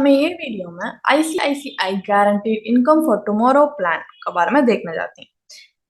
हमें ये वीडियो में ICICI guaranteed income for tomorrow plan के बारे में देखने जाते हैं।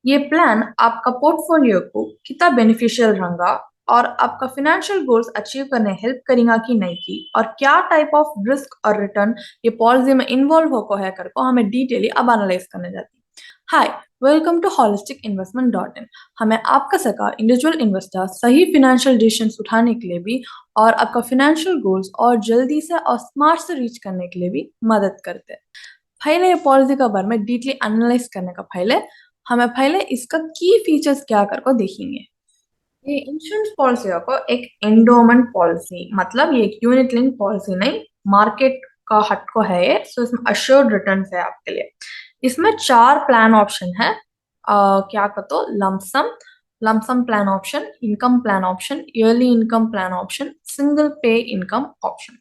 ये प्लान आपका पोर्टफोलियो को कितना बेनिफिशियल रहेगा और आपका फाइनेंशियल गोल्स अचीव करने हेल्प करेगा कि नहीं की और क्या टाइप ऑफ रिस्क और रिटर्न ये पॉलिसी में इन्वॉल्व होको है करको हमें डिटेली अब एनालाइज करने जाती है। हाय, वेलकम टू holisticinvestment.in। हमें आपका सका इंडिविजुअल इन्वेस्टर सही फाइनेंशियल डिसीजंस उठाने के लिए भी और आपका फाइनेंशियल गोल्स और जल्दी से और स्मार्ट से रीच करने के लिए भी मदद करते हैं। पहले ये पॉलिसी का बारे में डीपली एनालाइज करने का पहले इसका की फीचर्स क्या कर को देखेंगे। ये इंश्योरेंस पॉलिसी को एक एंडोमेंट पॉलिसी मतलब ये एक यूनिट लिंक पॉलिसी नहीं, मार्केट का हट को है ये। सो इसमें अश्योर्ड रिटर्न है आपके लिए। इसमें 4 प्लान ऑप्शन है। क्या कहते lump sum plan option, income plan option, yearly income plan option, single पे इनकम ऑप्शन।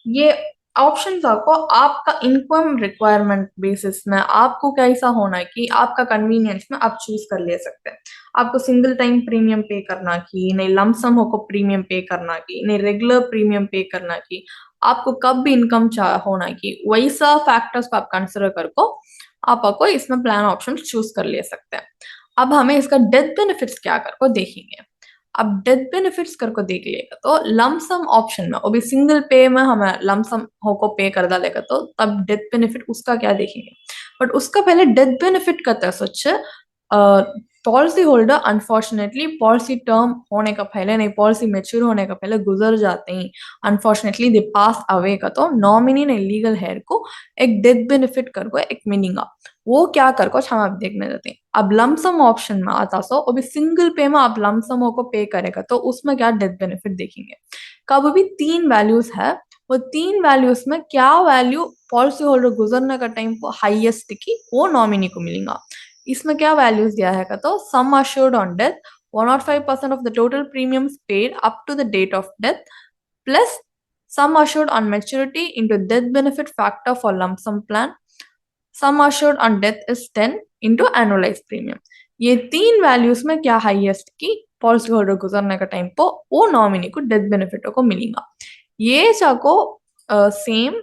ये ऑप्शंस आपको आपका इनकम रिक्वायरमेंट बेसिस में आपको कैसा होना है कि आपका कन्वीनियंस में आप चूज कर ले सकते हैं। आपको सिंगल टाइम प्रीमियम पे करना की नहीं, लमसम हो को प्रीमियम पे करना की नहीं, रेगुलर प्रीमियम पे करना की, आपको कब भी इनकम होना की, वैसा फैक्टर्स को आप कंसिडर करको आपको इसमें प्लान ऑप्शन चूज कर ले सकते हैं। अब हमें इसका डेथ बेनिफिट्स क्या करको देखेंगे। अब डेथ बेनिफिट्स करको देख लेगा तो लमसम ऑप्शन में वो भी सिंगल पे में हमें लमसम हो को पे कर डालेगा तो तब डेथ बेनिफिट उसका क्या देखेंगे। बट उसका पहले डेथ बेनिफिट का such policy holder unfortunately policy term होने का पहले नहीं, पॉलिसी मेच्योर होने का पहले गुजर जाते ही अनफॉर्चुनेटली दे पास अवे का तो नॉमिनी ने लीगल हेयर को एक डेथ बेनिफिट करको एक मीनिंग वो क्या करको हम आप देखने देते हैं। अब लमसम ऑप्शन में आता सो अभी सिंगल पे में आप लमसम को पे करेगा तो उसमें क्या डेथ बेनिफिट देखेंगे। कब भी 3 वैल्यूज है, वो 3 वैल्यूज में क्या वैल्यू पॉलिसी होल्डर गुजरने का टाइम हाईएस्ट की वो नॉमिनी को मिलेगा। इसमें क्या वैल्यूज दिया है तो sum assured on death 105% of the total premiums paid up to the date of death plus sum assured on maturity into death benefit factor for lump sum plan. Sum assured on death is 10 into annualized premium। ये 3 values में क्या highest की policy holder गुजरने का time पर वो nominee को death benefit को मिलेगा। ये चाको सेम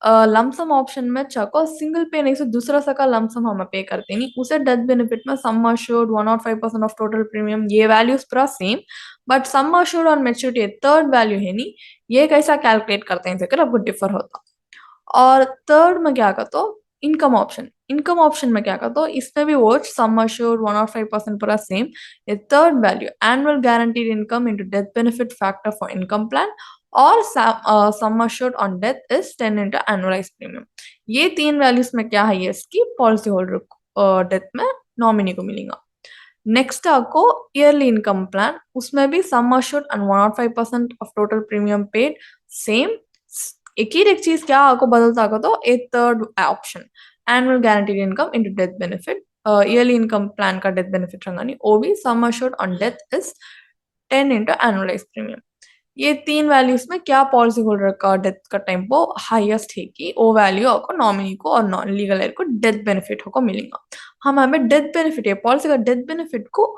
लमसम ऑप्शन में चाको सिंगल पे नहीं से दूसरा सका लमसम हम पे करते नहीं उसे डेथ बेनिफिट में sum assured 105% of total premium ये वैल्यूज पूरा same. But some assured on maturity third value है नहीं, ये कैसा कैलकुलेट करते हैं जगह आपको डिफर होता। और थर्ड में क्या कहते हो इनकम ऑप्शन में क्या कहते हो इसमें भी वो सम अश्योर्ड 105% पूरा सेम। ये third value annual guaranteed income into death benefit factor for income plan और sum assured on death is 10 into annualised premium. ये 3 वैल्यूज में क्या है इसकी पॉलिसी होल्डर डेथ में नॉमिनी को मिलेगा। नेक्स्ट आपको ईयरली इनकम प्लान, उसमें भी sum assured and 105% of total premium paid same. एक चीज क्या आपको बदलता होगा तो एक third option annual guaranteed income into death benefit. Yearly income plan का डेथ बेनिफिट रहेगा नहीं, वो भी sum assured on death is 10 into annualised premium. ये 3 वैल्यूज में क्या पॉलिसी होल्डर का डेथ का टाइम वो हाईएस्ट है कि वो वैल्यू आपको नॉमिनी को और नॉन लीगल एयर को डेथ बेनिफिट को मिलेगा। हम हमें डेथ बेनिफिट है पॉलिसी का डेथ बेनिफिट को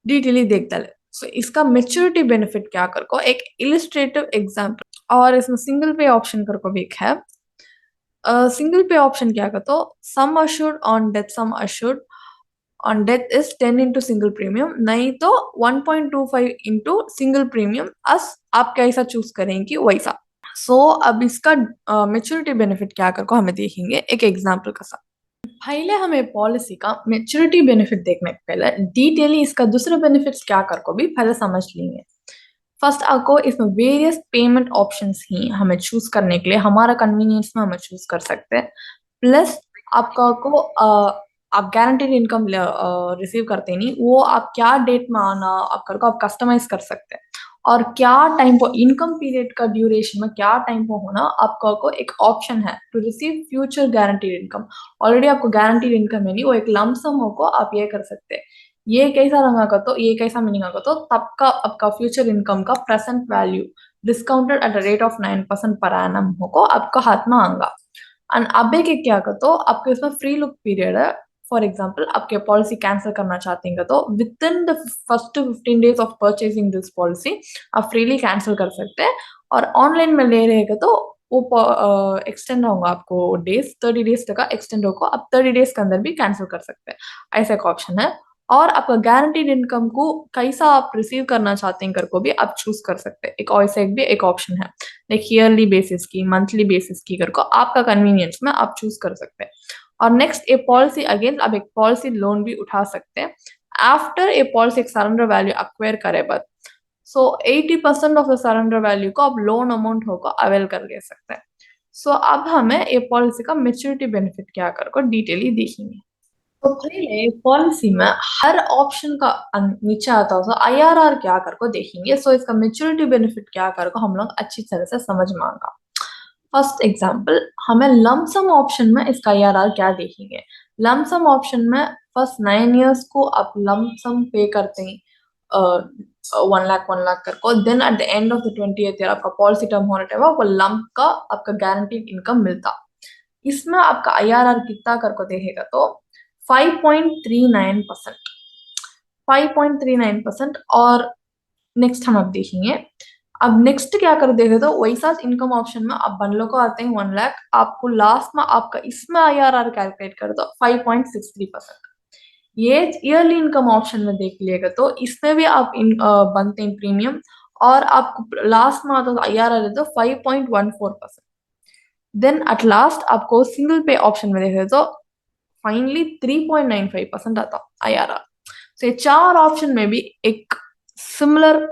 डिटेली देखता है। सो इसका मेच्योरिटी बेनिफिट क्या कर को एक इलिस्ट्रेटिव एग्जांपल और इसमें सिंगल पे ऑप्शन कर को भी एक है। सिंगल पे ऑप्शन क्या कहते हो सम assured on death some assured on death is 10 into single premium नहीं तो 1.25 into सिंगल प्रीमियम अस आप कैसा चूज करेंगे वैसा। अब इसका मेच्योरिटी बेनिफिट क्या कर को हमें देखेंगे एक एग्जांपल का साथ। पहले हमें पॉलिसी का मेच्योरिटी बेनिफिट देखने के पहले डिटेली इसका दूसरे बेनिफिट्स क्या कर को भी पहले समझ लेंगे। फर्स्ट आपको इसमें वेरियस पेमेंट ऑप्शंस ही हमें चूज करने के लिए हमारा कन्वीनियंस में हमें चूज कर सकते हैं। प्लस आपका को आप गारंटीड इनकम रिसीव करते नहीं, वो आप क्या डेट में आना आप कस्टमाइज कर सकते हैं और क्या टाइम पर इनकम पीरियड का ड्यूरेशन में क्या टाइम पर होना आपका को एक ऑप्शन है to receive future guaranteed income. Already आपको गारंटीड इनकम है नहीं, वो एक लमसम हो को आप ये कर सकते हैं। ये कैसा मीनिंग आगा तो तब का आपका फ्यूचर इनकम का present value discounted at the rate of 9% per annum होगा आपका हाथ में आएगा। एंड अब के क्या कर तो आपके इसमें फ्री लुक पीरियड है। फॉर एग्जाम्पल आपके पॉलिसी कैंसिल करना चाहते हैं तो with in the first 15 days of purchasing this policy आप फ्रीली कैंसिल कर सकते हैं। और ऑनलाइन में ले रहेगा तो वो एक्सटेंड होगा, आपको डेज 30 डेज तक का एक्सटेंड होगा, आप 30 डेज के अंदर भी कैंसिल कर सकते हैं, ऐसा एक ऑप्शन है। और आपका गारंटीड इनकम को कैसा आप रिसीव करना चाहते हैं कर को भी आप चूज कर सकते हैं, एक ऐसा एक भी एक ऑप्शन है, लाइक ईयरली बेसिस की, मंथली बेसिस की कर को आपका कन्वीनियंस में आप चूज कर सकते हैं। और नेक्स्ट ए पॉलिसी अगेन, आप एक पॉलिसी लोन भी उठा सकते हैं आफ्टर ए पॉलिसी एक सरेंडर वैल्यू अक्वायर करे बाद। सो 80% ऑफ द सरेंडर वैल्यू को आप लोन अमाउंट होगा अवेल कर ले सकते हैं। सो अब हमें ये पॉलिसी का मेच्योरिटी बेनिफिट क्या कर को डिटेली देखेंगे। तो पहले पॉलिसी में हर ऑप्शन का नीचे आता है, आईआरआर क्या कर को देखेंगे। सो इसका मेच्योरिटी बेनिफिट क्या कर को हम लोग अच्छी तरह से समझ में आएगा। फर्स्ट एग्जांपल, हमें लमसम ऑप्शन में इसका आईआरआर क्या देखेंगे। लमसम ऑप्शन में फर्स्ट 9 इयर्स को आप लमसम पे करते हैं 1 लाख कर, then at the end of the 20th year आपका पॉलिसी टर्म होने टाइम वो लंप का आपका गारंटीड इनकम मिलता। इसमें आपका आईआरआर कितना कर को देखेगा तो 5.39%, 5.39%। और नेक्स्ट हम अब देखेंगे, अब नेक्स्ट क्या कर देखे तो वैसा इनकम ऑप्शन में आप बन लो को आते हैं 1 लाख, आपको लास्ट में आपका इसमें आईआरआर कैलकुलेट कर दो 5.63%। ये ईयरली इनकम ऑप्शन में देख लिएगा तो इसमें भी आप बनते हैं प्रीमियम, और आपको लास्ट में आता है आईआरआर तो 5.14%। देन एट लास्ट आपको सिंगल पे ऑप्शन में देखे तो फाइनली 3.95% आता आईआरआर। तो ये चार ऑप्शन में भी एक सिमिलर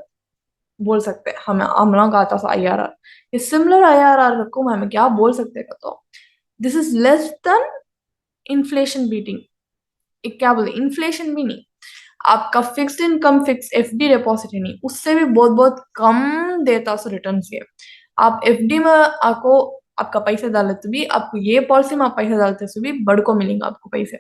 बोल सकते हैं हमें, हम लोग आता था आईआरआर। ये सिमिलर आईआरआर को हमें क्या बोल सकते हैं तो this is less than inflation beating. क्या बोले, इन्फ्लेशन भी नहीं, आपका fixed income fix FD deposit ही नहीं, उससे भी बहुत बहुत कम देता है रिटर्न ये। आप एफडी में आपको आपका पैसा डाले तो भी आपको ये पॉलिसी में आप पैसा डालते तो भी बड़ को मिलेंगे आपको पैसे।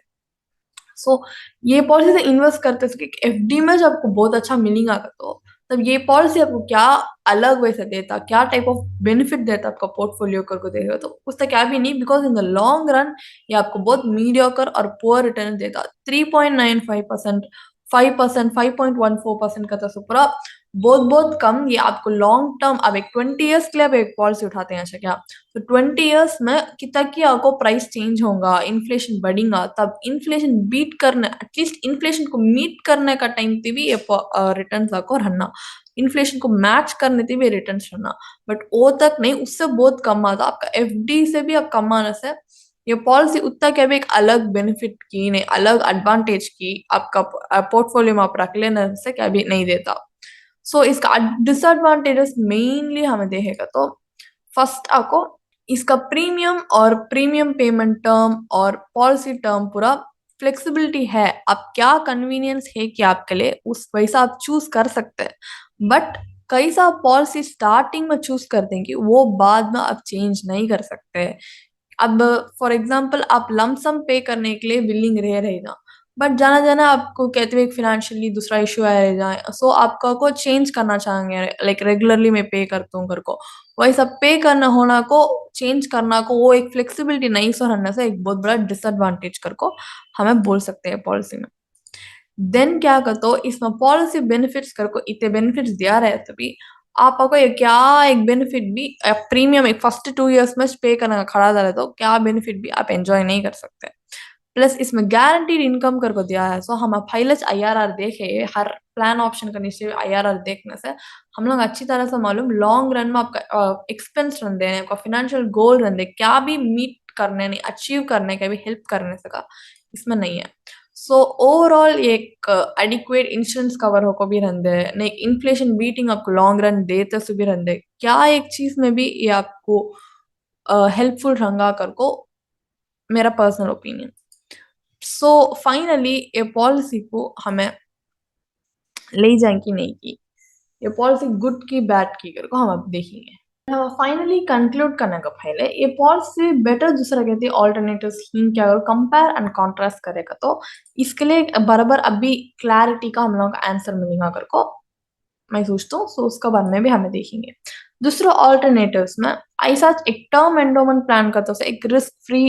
सो ये पॉलिसी से इन्वेस्ट करते एफडी में जब आपको बहुत अच्छा मिलेगा तो तब ये पॉलिसी आपको क्या अलग वैसे देता, क्या टाइप ऑफ बेनिफिट देता आपका पोर्टफोलियो करके देगा तो उसका क्या भी नहीं, because in the long run ये आपको बहुत मीडियोकर और पुअर रिटर्न देता। 3.95%, 5%, 5.14% का तो पूरा बहुत बहुत कम। ये आपको लॉन्ग टर्म, अब एक 20 इयर्स के लिए आप एक पॉलिसी उठाते हैं अच्छा क्या, तो 20 इयर्स में कितना की आपको प्राइस चेंज होगा, इन्फ्लेशन बढ़ेगा, तब इन्फ्लेशन बीट करने, एटलीस्ट इन्फ्लेशन को मीट करने का टाइम पे भी ये रिटर्न आपको रहना, इन्फ्लेशन को मैच करने पे भी रिटर्न रहना। बट वो तक नहीं, उससे बहुत कम आता आपका एफडी से भी आप कम आने से ये पॉलिसी उतना क्या भी एक अलग बेनिफिट की नहीं, अलग एडवांटेज की आपका पोर्टफोलियो में आप रख लेने से क्या भी नहीं देता। सो इसका डिसएडवांटेजेस मेनली हमें देखेगा तो फर्स्ट आपको इसका प्रीमियम और प्रीमियम पेमेंट टर्म और पॉलिसी टर्म पूरा फ्लेक्सिबिलिटी है, आप क्या कन्वीनियंस है कि आपके लिए उस वैसा आप चूज कर सकते हैं। बट कैसा पॉलिसी स्टार्टिंग में चूज कर देंगे वो बाद में आप चेंज नहीं कर सकते। अब फॉर एग्जाम्पल आप लमसम पे करने के लिए विलिंग रह रहेगा, बट जाना जाना आपको कहते हुए फिनेंशियली दूसरा इशू आ रह जाए, सो आपका को चेंज करना चाहेंगे, लाइक रेगुलरली मैं पे करता हूँ घर को, वैसा पे करना होना को चेंज करना को वो एक फ्लेक्सिबिलिटी नहीं सो रहने से एक बहुत बड़ा डिसएडवांटेज कर को हमें बोल सकते हैं पॉलिसी में। देन क्या करते हो इसमें पॉलिसी बेनिफिट्स कर को इतने बेनिफिट्स दिया रहे तभी आपको ये क्या एक बेनिफिट भी प्रीमियम एक फर्स्ट 2 इयर्स में पे करने का खड़ा था तो क्या बेनिफिट भी आप एंजॉय नहीं कर सकते। प्लस इसमें गारंटीड इनकम करके दिया है, सो हम फाइलच आईआरआर देखे हर प्लान ऑप्शन का नीचे आईआरआर देखने से हम लोग अच्छी तरह से मालूम लॉन्ग रन में आपका एक्सपेंस रन देने आपका फिनेंशियल गोल रन दे क्या भी मीट करने नहीं अचीव करने का भी हेल्प करने सका इसमें नहीं है। सो ओवरऑल एक एडिक्वेट इंश्योरेंस कवर हो को भी रहते हैं नहीं, इन्फ्लेशन बीटिंग आपको लॉन्ग रन देते से भी रहते क्या एक चीज में भी ये आपको हेल्पफुल रंगा कर को मेरा पर्सनल ओपिनियन। सो फाइनली ये पॉलिसी को हमें ले जाए कि नहीं की, ये पॉलिसी गुड की बैड की कर को हम अब देखेंगे। फाइनली कंक्लूड करने का पहले ये पॉलिसी बेटर दूसरा कहती है ऑल्टरनेटिव स्कीम क्या अगर कंपेयर एंड कॉन्ट्रास्ट करेगा तो इसके लिए बराबर अभी क्लैरिटी का हम लोग का आंसर मिलेगा कर को मैं सोचता हूँ। सो उसका बारे में भी हमें देखेंगे। दूसरा ऑल्टरनेटिव्स में ऐसा एक टर्म एंडोमेंट प्लान करते हैं एक रिस्क फ्री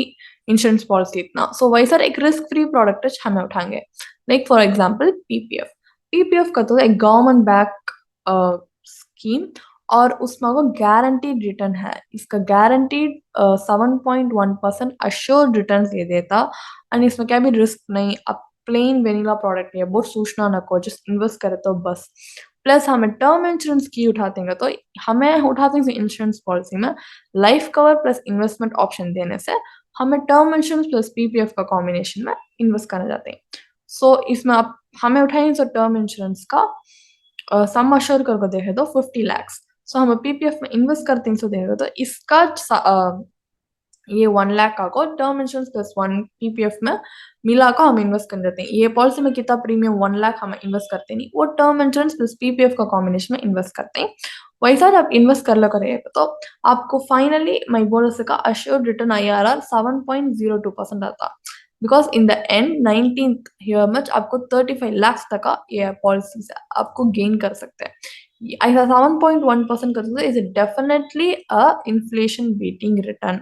इंश्योरेंस पॉलिसी इतना, सो वैसा एक रिस्क फ्री प्रोडक्ट हमें उठाएंगे, like for example PPF. PPF का तो एक गवर्नमेंट बैक स्कीम और उसमें वो गारंटीड रिटर्न है। इसका गारंटीड 7.1% अश्योर्ड रिटर्न दे देता। एंड इसमें क्या भी रिस्क नहीं, अब प्लेन वेनिला प्रोडक्ट है, बहुत सोचना ना को, जस्ट इन्वेस्ट करे तो बस। प्लस हमें टर्म इंश्योरेंस की उठाते हैं तो हमें उठाते हैं इंश्योरेंस पॉलिसी में life cover plus investment option देने से हमें टर्म इंश्योरेंस प्लस पीपीएफ का कॉम्बिनेशन में इन्वेस्ट करना चाहते हैं। सो इसमें आप हमें उठाएंगे तो टर्म इंश्योरेंस का सम अश्योर करके देखे तो 50 lakhs। सो हम पीपीएफ में इन्वेस्ट करते हैं तो देखेगा तो इसका ये 1 लाख का को टर्म इंश्योरेंस प्लस 1 पीपीएफ में मिला को हम इन्वेस्ट कर देते हैं। ये पॉलिसी में कितना प्रीमियम 1 लाख हम इन्वेस्ट करते नहीं, वो टर्म इंश्योरेंस प्लस पीपीएफ का कॉम्बिनेशन में इन्वेस्ट करते हैं। वैसा जब इन्वेस्ट कर लो करेगा तो आपको फाइनली मैं बोल सका अश्योर्ड रिटर्न IRR 7.02% आता। Because in the end 19th year में आपको 35 lakhs तक का ये पॉलिसी से आपको गेन कर सकते हैं। ऐसा 7.1% करते तो is definitely a inflation beating return.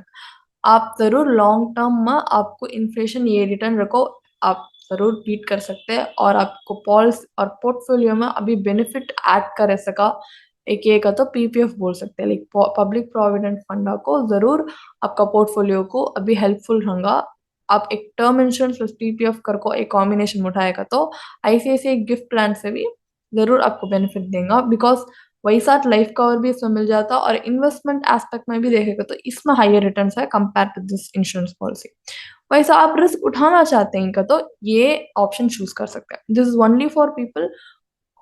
आप जरूर लॉन्ग टर्म में आपको इन्फ्लेशन ये रिटर्न रखो, आप जरूर बीट कर सकते हैं और आपको पॉलिसी और पोर्टफोलियो में अभी बेनिफिट ऐड कर सका। एक ये का तो पीपीएफ बोल सकते हैं, लाइक पब्लिक प्रोविडेंट फंड को जरूर आपका पोर्टफोलियो को अभी हेल्पफुल रहेगा। आप एक टर्म इंश्योरेंस प्लस पीपीएफ कर को एक कॉम्बिनेशन उठाएगा तो आईसीआईसीआई गिफ्ट प्लान से भी जरूर आपको बेनिफिट देगा। बिकॉज वैसा लाइफ कवर भी इसमें मिल जाता और इन्वेस्टमेंट एस्पेक्ट में भी देखेगा तो इसमें हायर रिटर्न्स है compare to this insurance policy. वैसा आप रिस्क उठाना चाहते हैं तो ये ऑप्शन चूज कर सकते हैं। This is only for people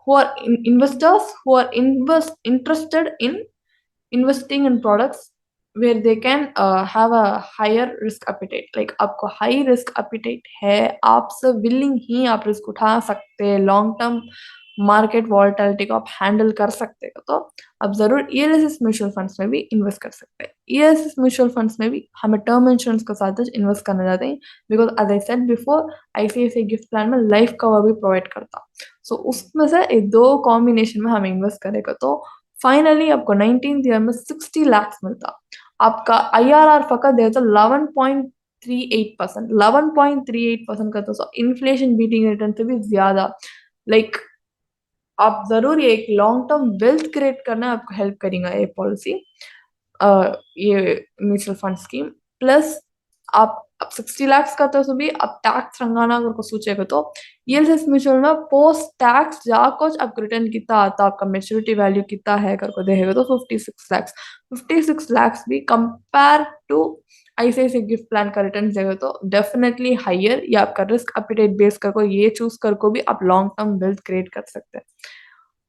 who are investors who are interested in investing in products where they can have a higher risk appetite। like आपको हाई रिस्क appetite है, आपसे willing ही आप रिस्क उठा सकते हैं, लॉन्ग टर्म मार्केट वॉलेटिलिटी को आप handle कर सकते हो तो आप जरूर ईएलएसएस म्यूचुअल फंड्स में भी इन्वेस्ट कर सकते हैं। ईएलएसएस म्यूचुअल फंड्स में भी हमें टर्म इंश्योरेंस के साथ इन्वेस्ट करना चाहते हैं। Because as I said before ICICI gift plan में लाइफ कवर भी प्रोवाइड करता। सो उसमें से ये दो कॉम्बिनेशन में हम इन्वेस्ट करेगा तो फाइनली आपको 19th ईयर में 60 lakhs मिलता। आपका IRR फकत है तो 11.38%, 11.38% का तो इन्फ्लेशन बीटिंग रिटर्न से भी ज्यादा। लाइक आप जरूर ये एक लॉन्ग टर्म वेल्थ क्रिएट करना आपको हेल्प करेगा ये पॉलिसी, ये म्यूचुअल फंड स्कीम। प्लस आप 60 lakhs का तो भी आप टैक्स रंगाना अगर को सोचेगा तो ईएलएसएस म्यूचुअल में पोस्ट टैक्स जाको आपको रिटर्न कितना आता, आपका मेच्योरिटी वैल्यू कितना है कर को देखेगा तो 56 lakhs। 56 lakhs भी compare to ICICI gift plan का रिटर्न देगा तो डेफिनेटली हायर। या आपका रिस्क एपिटाइट बेस कर को ये चूज कर को भी आप लॉन्ग टर्म वेल्थ क्रिएट कर सकते हैं।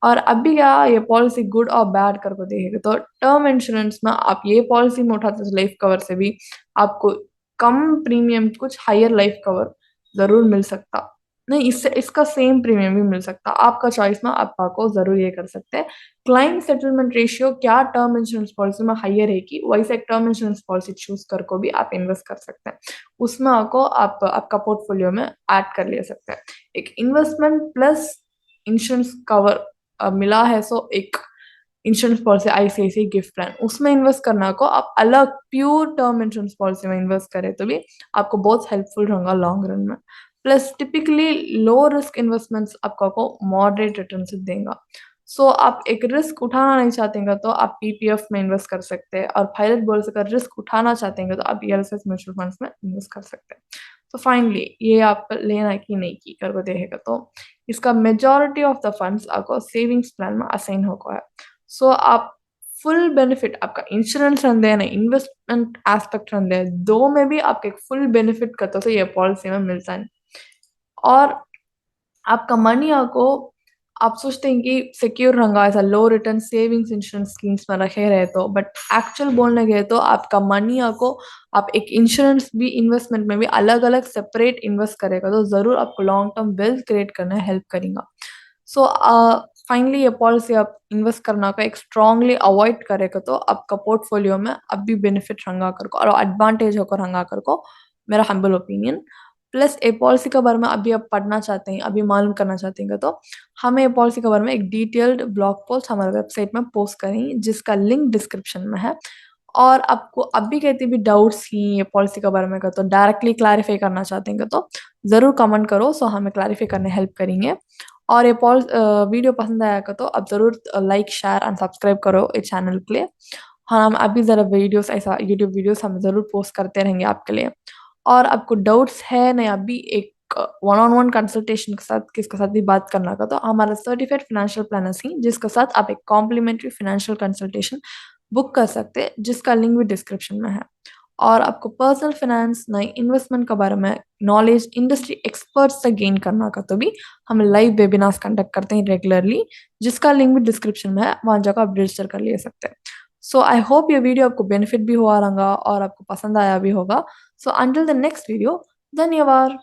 और अभी क्या ये पॉलिसी गुड और बैड करके देखेगा तो टर्म इंश्योरेंस में आप ये पॉलिसी में उठाते लाइफ कवर से भी आपको कम प्रीमियम कुछ हायर लाइफ कवर जरूर मिल सकता। नहीं, इससे इसका सेम प्रीमियम भी मिल सकता, आपका चॉइस में आप आपको जरूर ये कर सकते हैं। क्लाइंट सेटलमेंट रेशियो क्या टर्म इंश्योरेंस पॉलिसी में हायर है कि वैसे एक टर्म इंश्योरेंस पॉलिसी चूज कर को भी आप इन्वेस्ट कर सकते हैं। उसमें आपको आप आपका पोर्टफोलियो में ऐड कर ले सकते हैं। एक इन्वेस्टमेंट प्लस इंश्योरेंस कवर मिला है सो एक insurance policy ICICI gift plan उसमें इन्वेस्ट करना को आप अलग प्योर टर्म इंश्योरेंस पॉलिसी में इन्वेस्ट करें तो भी आपको बहुत हेल्पफुल रहेगा लॉन्ग रन में। Plus typically low risk investments आपको को मॉडरेट रिटर्न से देगा। सो आप एक रिस्क उठाना नहीं चाहते हैं तो आप पीपीएफ में इन्वेस्ट कर सकते हैं, और पायलट बोल से अगर रिस्क उठाना चाहते हैं तो आप ईएलएसएस म्यूचुअल फंड्स में इन्वेस्ट कर सकते हैं। तो फाइनली ये आप लेना है कि नहीं की करके देखेगा तो इसका मेजॉरिटी ऑफ द फंड्स आपको सेविंग्स प्लान में असाइन होगा है। सो आप फुल बेनिफिट आपका इंश्योरेंस रंदे ना इन्वेस्टमेंट एस्पेक्ट रंदे दो में भी आपको एक फुल बेनिफिट करता तो ये पॉलिसी में मिलता है। और आपका मनी आपको आप सोचते हैं कि सिक्योर रहेगा ऐसा लो रिटर्न सेविंग्स इंश्योरेंस स्कीम्स में रखे रहे तो, बट एक्चुअल बोलने गए तो आपका मनी आपको आप एक इंश्योरेंस भी इन्वेस्टमेंट में भी अलग अलग सेपरेट इन्वेस्ट करेगा तो जरूर आपको लॉन्ग टर्म वेल्थ क्रिएट करना हेल्प करेगा। सो फाइनली ये पॉलिसी आप इन्वेस्ट करना का एक स्ट्रांगली अवॉइड करेगा तो आपका पोर्टफोलियो में अब भी बेनिफिट रंगा कर को और एडवांटेज होकर रंगा कर को, मेरा हम्बल ओपिनियन। प्लस ए पॉलिसी के बारे में अभी आप पढ़ना चाहते हैं, अभी मालूम करना चाहते हैं तो हमें ये पॉलिसी के बारे में एक डिटेल्ड ब्लॉग पोस्ट हमारे वेबसाइट में पोस्ट करेंगे जिसका लिंक डिस्क्रिप्शन में है। और आपको अभी कहते भी डाउट्स ही ये पॉलिसी के बारे में का तो डायरेक्टली क्लैरिफाई करना चाहते हैं तो जरूर कमेंट करो, सो हमें क्लैरिफाई करने हेल्प करेंगे। और ये वीडियो पसंद आया का तो आप ज़रूर लाइक, शेयर एंड सब्सक्राइब करो इस चैनल के लिए। हाँ, हम अभी ज़रा वीडियोस ऐसा यूट्यूब वीडियोस हम ज़रूर पोस्ट करते रहेंगे आपके लिए। और आपको डाउट्स है नहीं अभी एक वन ऑन वन कंसल्टेशन के साथ किसके साथ भी बात करना का तो हमारा सर्टिफाइड फाइनेंशियल प्लानर्स ही जिसके साथ आप एक कॉम्प्लीमेंट्री फाइनेंशियल कंसल्टेशन बुक कर सकते हैं जिसका लिंक भी डिस्क्रिप्शन में है। और आपको पर्सनल फाइनेंस नई इन्वेस्टमेंट के बारे में नॉलेज इंडस्ट्री एक्सपर्ट्स से गेन करना का तो भी हम लाइव वेबिनार्स कंडक्ट करते हैं रेगुलरली जिसका लिंक भी डिस्क्रिप्शन में है, वहाँ जाकर आप रजिस्टर कर ले सकते हैं। सो आई होप ये वीडियो आपको बेनिफिट भी हुआ रहेगा और आपको पसंद आया भी होगा। So until the next video, धन्यवाद।